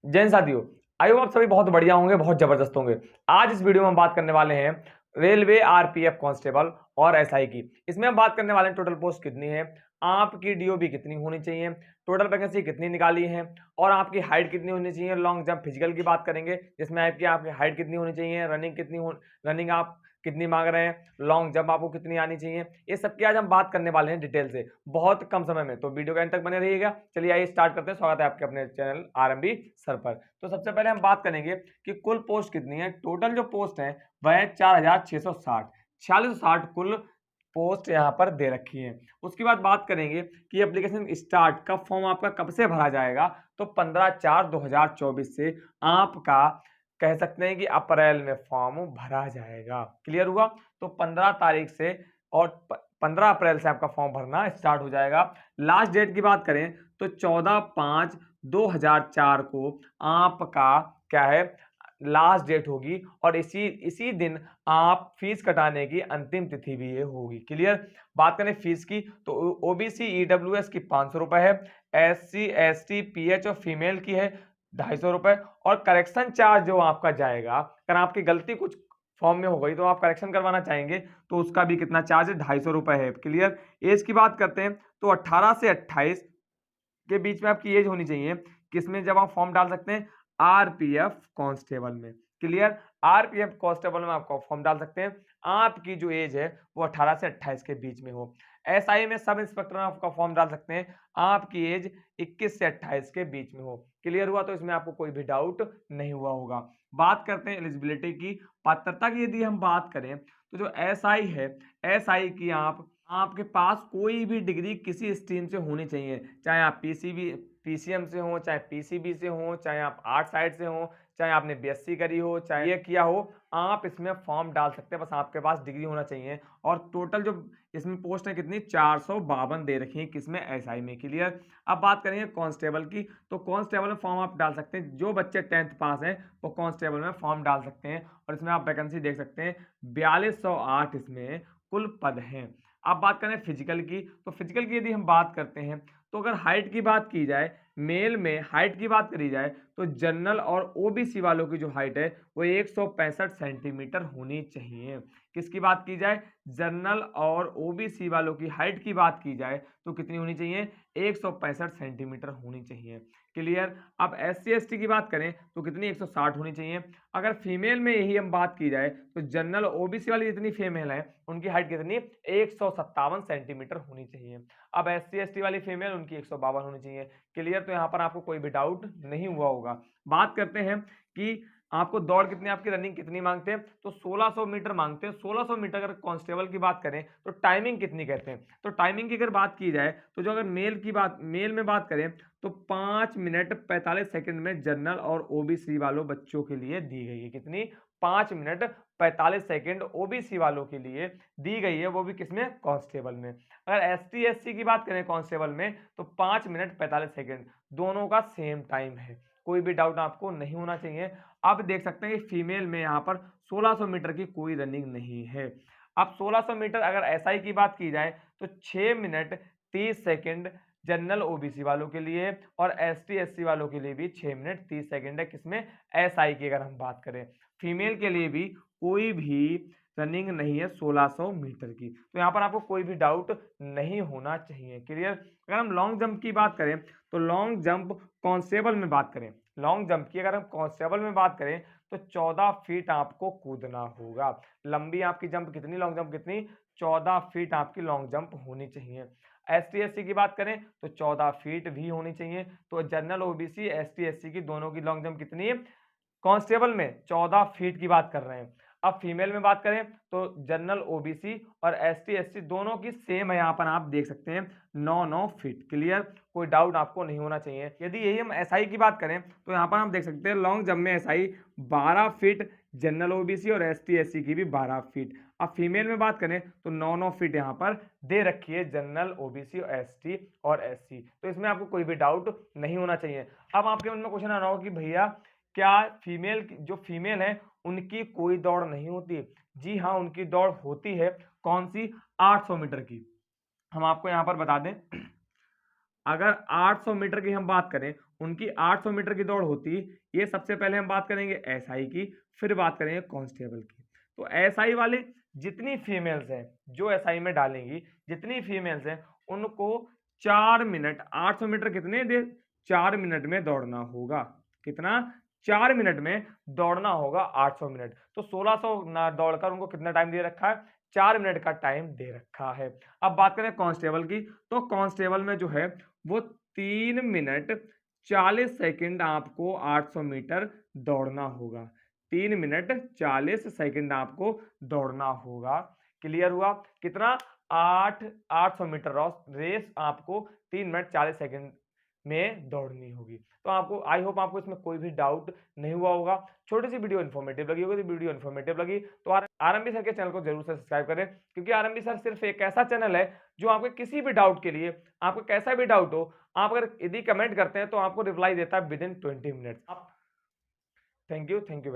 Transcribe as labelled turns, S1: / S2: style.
S1: जैन साथियों, I hope आप सभी बहुत बढ़िया होंगे, बहुत जबरदस्त होंगे। आज इस वीडियो में हम बात करने वाले हैं रेलवे आरपीएफ कांस्टेबल और एसआई की। इसमें हम बात करने वाले हैं टोटल पोस्ट कितनी है, आपकी डीओबी कितनी होनी चाहिए, टोटल वैकेंसी कितनी निकाली है और आपकी हाइट कितनी होनी चाहिए। लॉन्ग जंप फिजिकल की बात करेंगे जिसमें आपकी हाइट कितनी होनी चाहिए, रनिंग आप कितनी मांग रहे हैं, लॉन्ग जंप आपको कितनी आनी चाहिए। ये सब की आज हम बात करने वाले हैं डिटेल से बहुत कम समय में, तो वीडियो के एंड तक बने रहिएगा। चलिए आइए स्टार्ट करते हैं। स्वागत है आपके अपने चैनल आरएमबी सर पर। तो सबसे पहले हम बात करेंगे कि कुल पोस्ट कितनी है। टोटल जो पोस्ट है वह है 4660, 4660 कुल पोस्ट यहाँ पर दे रखी है। उसके बाद बात करेंगे कि एप्लीकेशन स्टार्ट का फॉर्म आपका कब से भरा जाएगा, तो 15/4/2024 से आपका कह सकते हैं कि अप्रैल में फॉर्म भरा जाएगा। क्लियर हुआ? तो 15 तारीख से और 15 अप्रैल से आपका फॉर्म भरना स्टार्ट हो जाएगा। लास्ट डेट की बात करें तो 14/5/2004 को आपका क्या है, लास्ट डेट होगी और इसी दिन आप फीस कटाने की अंतिम तिथि भी ये होगी। क्लियर? बात करें फीस की तो ओबीसी ईडब्ल्यूएस की 500 रुपए है, एससी एसटी पीएच और फीमेल की है 250 रुपए और करेक्शन चार्ज जो आपका जाएगा, अगर आपकी गलती कुछ फॉर्म में हो गई तो आप करेक्शन करवाना चाहेंगे तो उसका भी कितना चार्ज है, 250 रुपए है। क्लियर? एज की बात करते हैं तो 18 से 28 के बीच में आपकी एज होनी चाहिए। किसमें जब आप फॉर्म डाल सकते हैं? आरपीएफ कांस्टेबल में। क्लियर? आरपीएफ कांस्टेबल में आपको फॉर्म डाल सकते हैं। आपकी जो एज है वो 18 से 28 के बीच में हो। एसआई में सब इंस्पेक्टर में आपका फॉर्म डाल सकते हैं। आपकी एज 21 से 28 के बीच में हो। क्लियर हुआ? तो इसमें आपको कोई भी डाउट नहीं हुआ होगा। बात करते हैं एलिजिबिलिटी की, पात्रता की। यदि हम बात करें तो जो एसआई है, एसआई की आपके पास कोई भी डिग्री किसी स्ट्रीम से होनी चाहिए, चाहे आप पीसीएम से हो, चाहे पीसीबी से हो, चाहे आप आर्ट साइड से हो, चाहे आपने बीएससी करी हो, चाहे ये किया हो, आप इसमें फॉर्म डाल सकते हैं। बस आपके पास डिग्री होना चाहिए। और टोटल जो इसमें पोस्ट है कितनी, 452 दे रखी है किसमें, एसआई में। क्लियर? अब बात करेंगे कांस्टेबल की, तो कांस्टेबल में फॉर्म आप डाल सकते हैं। जो बच्चे 10th पास हैं वो कांस्टेबल में फॉर्म डाल सकते हैं और इसमें आप वैकेंसी देख सकते हैं 4208 इसमें कुल पद हैं। अब बात करें फिजिकल की, तो फिजिकल की यदि हम बात करते हैं तो अगर हाइट की बात की जाए, मेल में हाइट की बात करी जाए तो जनरल और ओबीसी वालों की जो हाइट है वो 165 सेंटीमीटर होनी चाहिए। किसकी बात की जाए? जनरल और ओबीसी वालों की हाइट की बात की जाए तो कितनी होनी चाहिए? 165 सेंटीमीटर होनी चाहिए। क्लियर? अब एससी एसटी की बात करें तो कितनी, 160 होनी चाहिए। अगर फीमेल में यही हम बात की जाए तो जनरल ओबीसी वाली जितनी फीमेल है उनकी हाइट कितनी, 157 सेंटीमीटर होनी चाहिए। अब एससी एसटी वाली फीमेल उनकी 152 होनी चाहिए। क्लियर? तो यहाँ पर आपको कोई भी डाउट नहीं हुआ होगा। बात करते हैं कि आपको दौड़ कितनी, आपकी रनिंग कितनी मांगते हैं, तो 1600 मीटर मांगते हैं। 1600 मीटर अगर कांस्टेबल की बात करें तो टाइमिंग कितनी कहते हैं, तो टाइमिंग की अगर बात की जाए तो जो अगर मेल में बात करें तो 5 मिनट 45 सेकंड में जनरल और ओबीसी वालों बच्चों के लिए दी गई है। कितनी? 5 मिनट 45 सेकंड ओबीसी वालों के लिए दी गई है, वो भी किसमें, कांस्टेबल में। अगर एसटी एससी की बात करें कांस्टेबल में तो 5 मिनट 45 सेकंड, दोनों का सेम टाइम है। कोई भी डाउट आपको नहीं होना चाहिए। अब देख सकते हैं कि फीमेल में यहाँ पर 1600 मीटर की कोई रनिंग नहीं है। अब 1600 मीटर अगर एसआई की बात की जाए तो 6 मिनट 30 सेकंड जनरल ओबीसी वालों के लिए और एसटी एससी वालों के लिए भी 6 मिनट 30 सेकंड है। किसमें? एसआई की अगर हम बात करें। फीमेल के लिए भी कोई भी रनिंग नहीं है 1600 मीटर की, तो यहाँ पर आपको कोई भी डाउट नहीं होना चाहिए। क्लियर? अगर हम लॉन्ग जंप की बात करें तो लॉन्ग जंप कांस्टेबल में बात करें, लॉन्ग जंप की अगर हम कांस्टेबल में बात करें तो 14 फीट आपको कूदना होगा। लंबी आपकी जंप कितनी, लॉन्ग जंप कितनी, 14 फीट आपकी लॉन्ग जंप होनी चाहिए। एसटी एससी की बात करें तो 14 फीट भी होनी चाहिए। तो जनरल ओबीसी एसटी एससी की दोनों की लॉन्ग जंप कितनी है, कांस्टेबल में 14 फीट की बात कर रहे हैं। अब फीमेल में बात करें तो जनरल ओबीसी और एसटी एससी दोनों की सेम है, यहाँ पर आप देख सकते हैं 9 फीट। क्लियर? कोई डाउट आपको नहीं होना चाहिए। यदि यही हम एसआई की बात करें तो यहाँ पर हम देख सकते हैं लॉन्ग जंप में एसआई 12 फीट, जनरल ओबीसी और एसटी एससी की भी 12 फीट। अब फीमेल में बात करें तो 9 फीट यहाँ पर दे रखी है जनरल ओबीसी और एसटी और एससी। तो इसमें आपको कोई भी डाउट नहीं होना चाहिए। अब आपके मन में क्वेश्चन आ रहा होगा कि भैया क्या जो फीमेल है उनकी कोई दौड़ नहीं होती? जी हाँ, उनकी दौड़ होती है। कौन सी? 800 मीटर की। हम आपको यहाँ पर बता दें, अगर 800 मीटर की हम बात करें उनकी 800 मीटर की दौड़ होती, ये सबसे पहले हम बात करेंगे एसआई की, फिर बात करेंगे कांस्टेबल की। तो एसआई वाले जितनी फीमेल्स हैं जो एसआई में डालेंगी, जितनी फीमेल्स हैं उनको 4 मिनट 800 मीटर कितने दे 4 मिनट में दौड़ना होगा। कितना? 4 मिनट में दौड़ना होगा 800 मिनट। तो 1600 ना दौड़कर उनको कितना टाइम दे रखा है? 4 मिनट का टाइम दे रखा है। अब बात करें कांस्टेबल की, तो कांस्टेबल में जो है वो 3 मिनट 40 सेकंड आपको 800 मीटर दौड़ना होगा। 3 मिनट 40 सेकंड आपको दौड़ना होगा। क्लियर हुआ? कितना? 800 मीटर रेस आपको 3 मिनट 40 सेकंड में दौड़नी होगी। तो आपको आई होप आपको इसमें कोई भी डाउट नहीं हुआ होगा। छोटी सी वीडियो इन्फॉर्मेटिव लगी होगी, तो वीडियो इन्फॉर्मेटिव लगी तो आरएमबी सर के चैनल को जरूर से सब्सक्राइब करें, क्योंकि आरएमबी सर सिर्फ एक ऐसा चैनल है जो आपके किसी भी डाउट के लिए, आपको कैसा भी डाउट हो, आप अगर यदि कमेंट करते हैं तो आपको रिप्लाई देता है with in 20 minutes. Thank you very